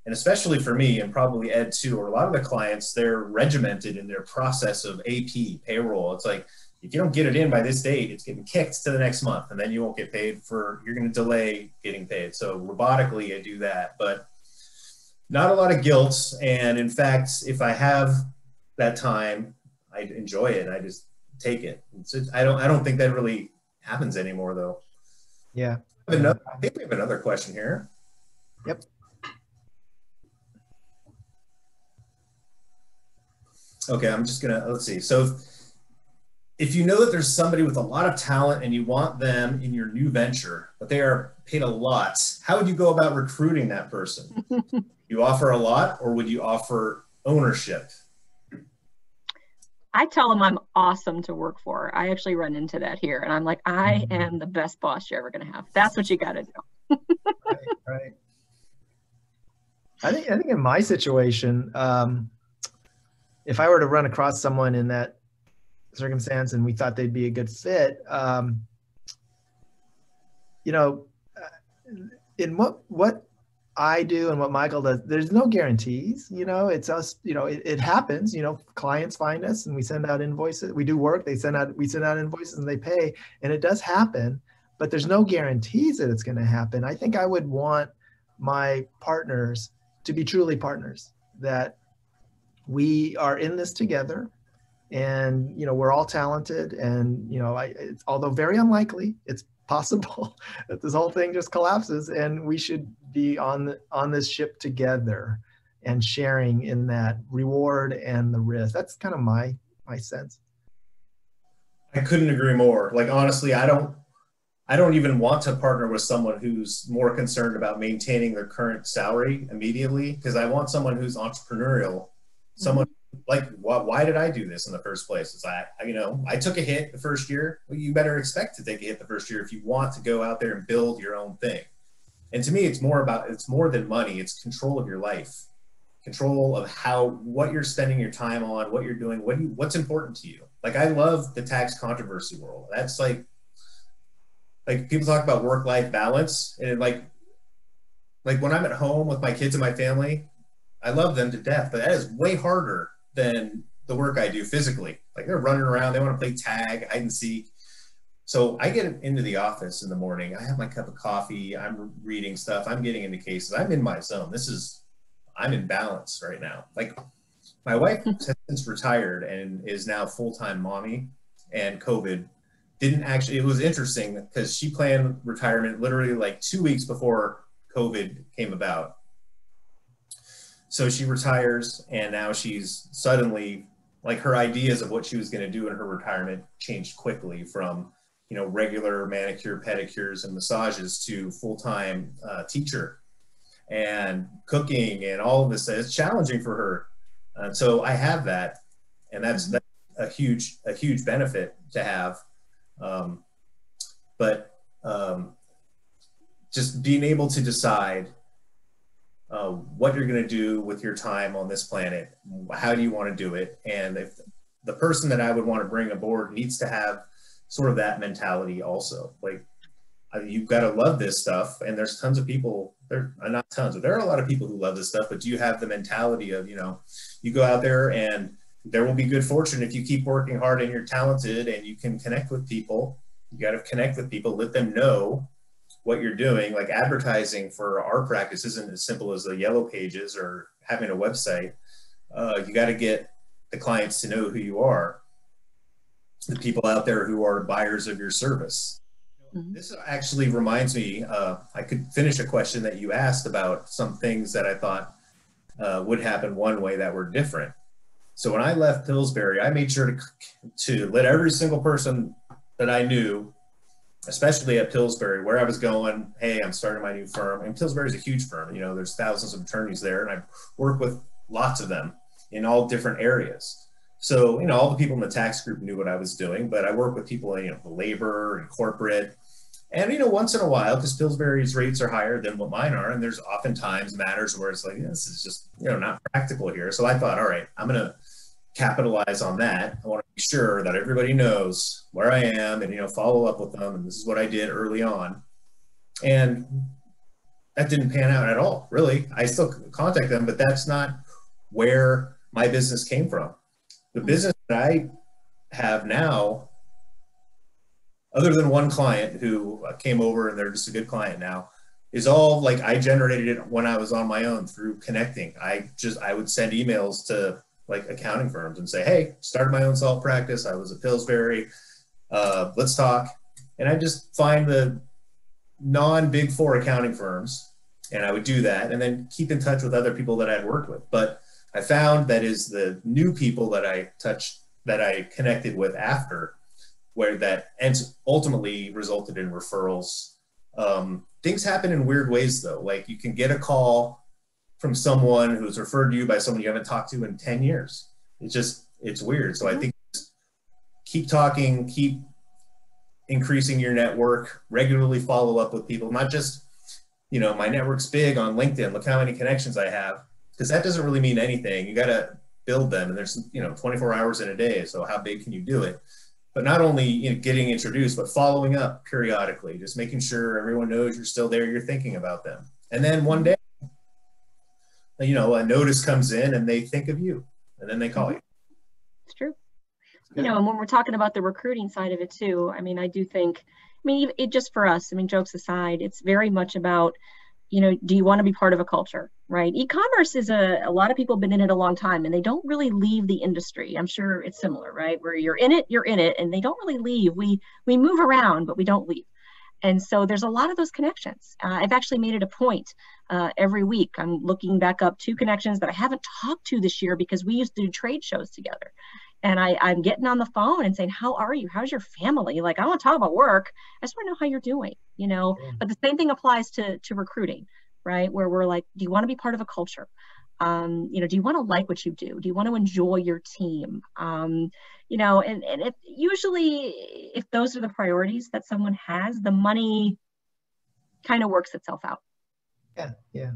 And especially for me, and probably Ed too, or a lot of the clients, they're regimented in their process of AP, payroll. It's like, if you don't get it in by this date, it's getting kicked to the next month, and then you won't get paid you're going to delay getting paid. So robotically I do that, but not a lot of guilt. And in fact, if I have that time, I enjoy it. I just take it. I don't think that really happens anymore though. Yeah. I think we have another question here. Yep. Okay, I'm just gonna, let's see. So if you know that there's somebody with a lot of talent and you want them in your new venture, but they are paid a lot, how would you go about recruiting that person? You offer a lot, or would you offer ownership? I tell them I'm awesome to work for. I actually run into that here, and I'm like, I am the best boss you're ever going to have. That's what you got to do. Right. I think in my situation, if I were to run across someone in that circumstance and we thought they'd be a good fit, in what I do and what Michael does, there's no guarantees. It's us. It happens. Clients find us and we send out invoices. We do work. We send out invoices and they pay, and it does happen. But there's no guarantees that it's going to happen. I think I would want my partners to be truly partners, that we are in this together, and we're all talented, and it's, although very unlikely, it's possible that this whole thing just collapses, and we should be on this ship together and sharing in that reward and the risk. That's kind of my sense. I couldn't agree more. Like, honestly, I don't even want to partner with someone who's more concerned about maintaining their current salary immediately, because I want someone who's entrepreneurial, someone like, why did I do this in the first place? It's I took a hit the first year. Well, you better expect to take a hit the first year if you want to go out there and build your own thing. And to me, it's more than money. It's control of your life, control of what you're spending your time on, what you're doing, what's important to you. Like, I love the tax controversy world. That's like people talk about work-life balance, and like when I'm at home with my kids and my family, I love them to death, but that is way harder than the work I do physically. Like, they're running around, they want to play tag, hide and seek. So I get into the office in the morning, I have my cup of coffee, I'm reading stuff, I'm getting into cases, I'm in my zone. I'm in balance right now. Like, my wife has since retired and is now full-time mommy, and COVID it was interesting because she planned retirement literally like 2 weeks before COVID came about. So she retires, and now she's suddenly, like, her ideas of what she was going to do in her retirement changed quickly from, regular manicure, pedicures, and massages to full-time teacher and cooking and all of this. It's challenging for her. So I have that, and that's a huge benefit to have. Just being able to decide what you're going to do with your time on this planet, how do you want to do it, and if the person that I would want to bring aboard needs to have sort of that mentality also. Like, you've got to love this stuff, and there's tons of people, not tons, but there are a lot of people who love this stuff, but do you have the mentality of, you go out there and there will be good fortune if you keep working hard and you're talented and you can connect with people. You got to connect with people, let them know what you're doing. Like, advertising for our practice isn't as simple as the yellow pages or having a website. You got to get the clients to know who you are, the people out there who are buyers of your service. This actually reminds me, I could finish a question that you asked about some things that I thought would happen one way that were different. So when I left Pillsbury, I made sure to let every single person that I knew, especially at Pillsbury, where I was going, hey, I'm starting my new firm. And Pillsbury is a huge firm. There's thousands of attorneys there, and I work with lots of them in all different areas. So, all the people in the tax group knew what I was doing, but I work with people, the labor and corporate. And, once in a while, because Pillsbury's rates are higher than what mine are, and there's oftentimes matters where it's like, this is just, not practical here. So I thought, all right, I'm going to capitalize on that. I want to be sure that everybody knows where I am and, follow up with them. And this is what I did early on. And that didn't pan out at all, really. I still contact them, but that's not where my business came from. The business that I have now, other than one client who came over and they're just a good client now, is all like, I generated it when I was on my own through connecting. I would send emails to like accounting firms and say, hey, started my own salt practice. I was at Pillsbury. Let's talk. And I just find the non-Big Four accounting firms, and I would do that and then keep in touch with other people that I'd worked with. But I found that is the new people that I connected with after, where that ultimately resulted in referrals. Things happen in weird ways though. Like, you can get a call from someone who's referred to you by someone you haven't talked to in 10 years. It's weird. So I think just keep talking, keep increasing your network, regularly follow up with people, not just, my network's big on LinkedIn. Look how many connections I have, because that doesn't really mean anything. You got to build them, and there's, 24 hours in a day. So how big can you do it? But not only getting introduced, but following up periodically, just making sure everyone knows you're still there, you're thinking about them. And then one day, a notice comes in and they think of you, and then they call you. It's true. And when we're talking about the recruiting side of it too, I do think, it just for us, jokes aside, it's very much about, do you want to be part of a culture, right? E-commerce is a lot of people have been in it a long time, and they don't really leave the industry. I'm sure it's similar, right? Where you're in it, and they don't really leave. We move around, but we don't leave. And so there's a lot of those connections. I've actually made it a point every week. I'm looking back up 2 connections that I haven't talked to this year because we used to do trade shows together. And I'm getting on the phone and saying, how are you? How's your family? Like, I want to talk about work. I just want to know how you're doing, But the same thing applies to recruiting. right? Where we're like, do you want to be part of a culture? You know, do you want to like what you do? Do you want to enjoy your team? You know, and it usually, if those are the priorities that someone has, the money kind of works itself out. Yeah.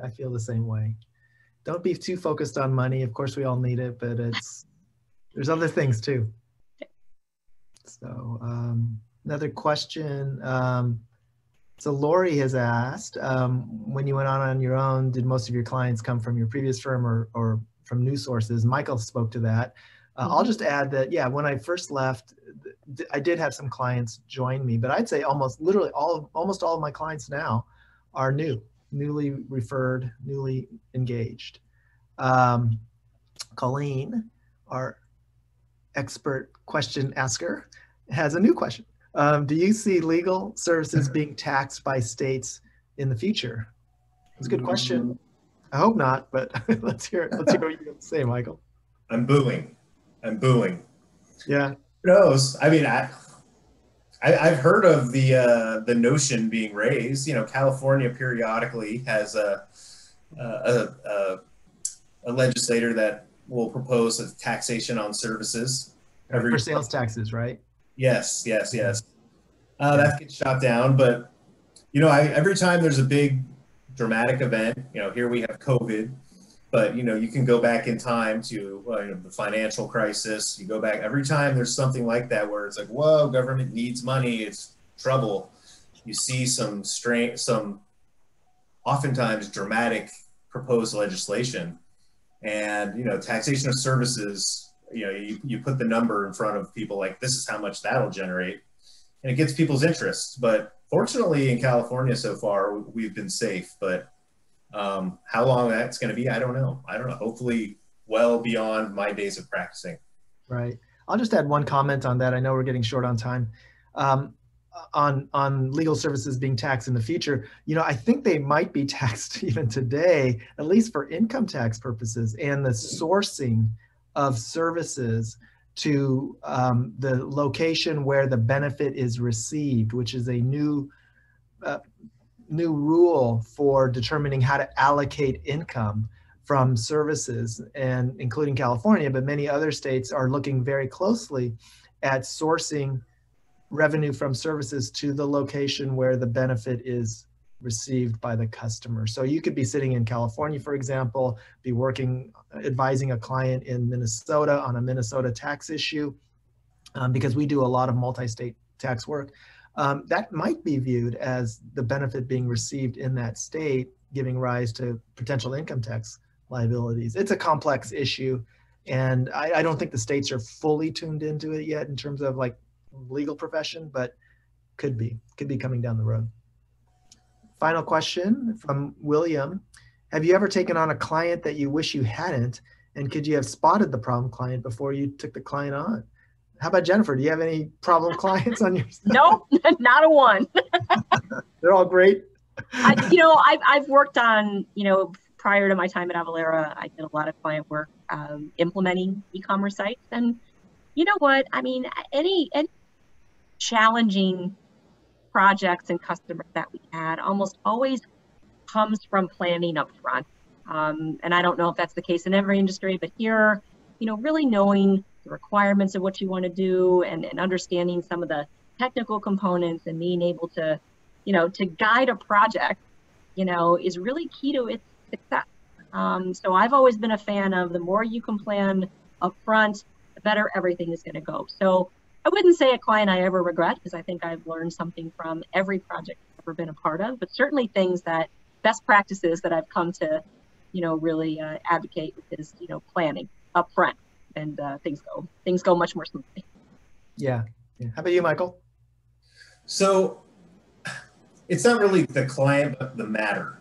I feel the same way. Don't be too focused on money. Of course, we all need it, but there's other things too. So another question. So Lori has asked, when you went on your own, did most of your clients come from your previous firm or from new sources? Michael spoke to that. I'll just add that, yeah, when I first left, I did have some clients join me, but I'd say almost all of my clients now are newly referred, newly engaged. Colleen, our expert question asker, has a new question. Do you see legal services being taxed by states in the future? It's a good question. I hope not, but let's hear what you have to say, Michael. I'm booing. Yeah. Who knows? I mean, I've heard of the notion being raised. You know, California periodically has a legislator that will propose a taxation on services For sales taxes, right? Yes. That gets shot down, but you know, every time there's a big dramatic event, you know, here we have COVID, but you know, you can go back in time to you know, the financial crisis. You go back every time there's something like that where it's like, whoa, government needs money, it's trouble. You see some oftentimes dramatic proposed legislation, and you know, taxation of services. You know, you put the number in front of people like, this is how much that'll generate, and it gets people's interest. But fortunately in California so far, we've been safe, but how long that's going to be, I don't know. Hopefully well beyond my days of practicing. Right. I'll just add one comment on that. I know we're getting short on time. On legal services being taxed in the future, you know, I think they might be taxed even today, at least for income tax purposes, and the sourcing of services to the location where the benefit is received, which is a new rule for determining how to allocate income from services, and including California, but many other states are looking very closely at sourcing revenue from services to the location where the benefit is received by the customer. So you could be sitting in California, for example, be advising a client in Minnesota on a Minnesota tax issue, because we do a lot of multi-state tax work. That might be viewed as the benefit being received in that state, giving rise to potential income tax liabilities. It's a complex issue, and I don't think the states are fully tuned into it yet in terms of like legal profession, but could be coming down the road. Final question from William. Have you ever taken on a client that you wish you hadn't, and could you have spotted the problem client before you took the client on? How about Jennifer? Do you have any problem clients on your side? Nope, not a one. They're all great. I've worked on, you know, prior to my time at Avalara, I did a lot of client work implementing e-commerce sites. And you know what? I mean, any challenging projects and customers that we had almost always comes from planning up front. And I don't know if that's the case in every industry, but here, you know, really knowing the requirements of what you want to do and understanding some of the technical components and being able to, you know, to guide a project, you know, is really key to its success. So I've always been a fan of the more you can plan up front, the better everything is going to go. So I wouldn't say a client I ever regret, because I think I've learned something from every project I've ever been a part of, but certainly best practices that I've come to, you know, really advocate is, you know, planning up front, and things go much more smoothly. Yeah. How about you, Michael? So it's not really the client, but the matter.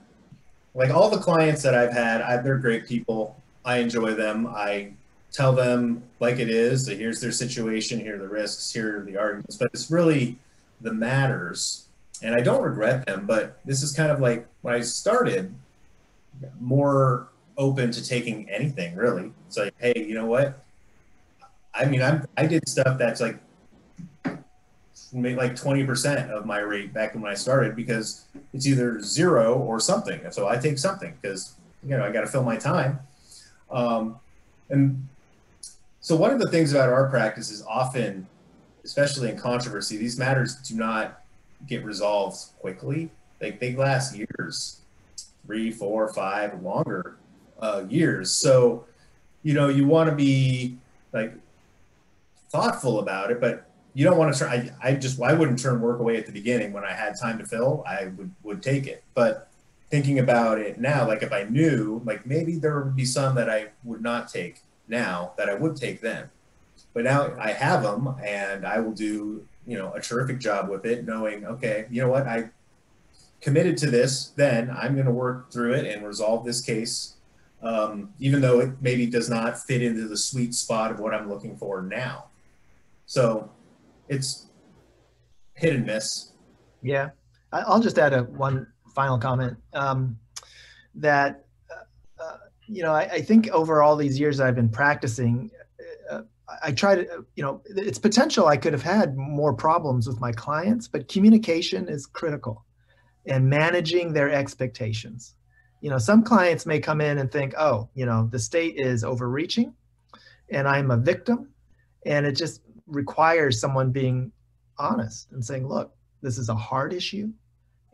Like all the clients that I've had, they're great people. I enjoy them. I tell them like it is, that here's their situation, here are the risks, here are the arguments, but it's really the matters. And I don't regret them, but this is kind of like when I started, more open to taking anything, really. It's like, hey, you know what? I mean, I did stuff that's like make like 20% of my rate back when I started, because it's either 0 or something. And so I take something because, you know, I got to fill my time. And so one of the things about our practice is often, especially in controversy, these matters do not get resolved quickly. They last years, 3, 4, 5, longer years. So, you know, you want to be like thoughtful about it, but you don't want to turn, I wouldn't turn work away at the beginning. When I had time to fill, I would take it. But thinking about it now, like if I knew, like maybe there would be some that I would not take now that I would take then. But now I have them, and I will do, you know, a terrific job with it, knowing, okay, you know what, I committed to this, then I'm going to work through it and resolve this case, even though it maybe does not fit into the sweet spot of what I'm looking for now. So it's hit and miss. Yeah, I'll just add one final comment, that, you know, I think over all these years I've been practicing, I try to, you know, it's potential I could have had more problems with my clients, but communication is critical, and managing their expectations. You know, some clients may come in and think, oh, you know, the state is overreaching and I'm a victim, and it just requires someone being honest and saying, look, this is a hard issue,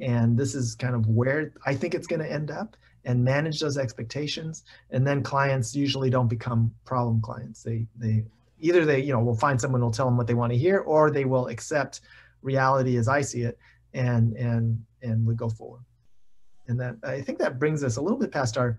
and this is kind of where I think it's going to end up, and manage those expectations. And then clients usually don't become problem clients. They either you know, will find someone who'll tell them what they want to hear, or they will accept reality as I see it, and we go forward. And that, I think that brings us a little bit past our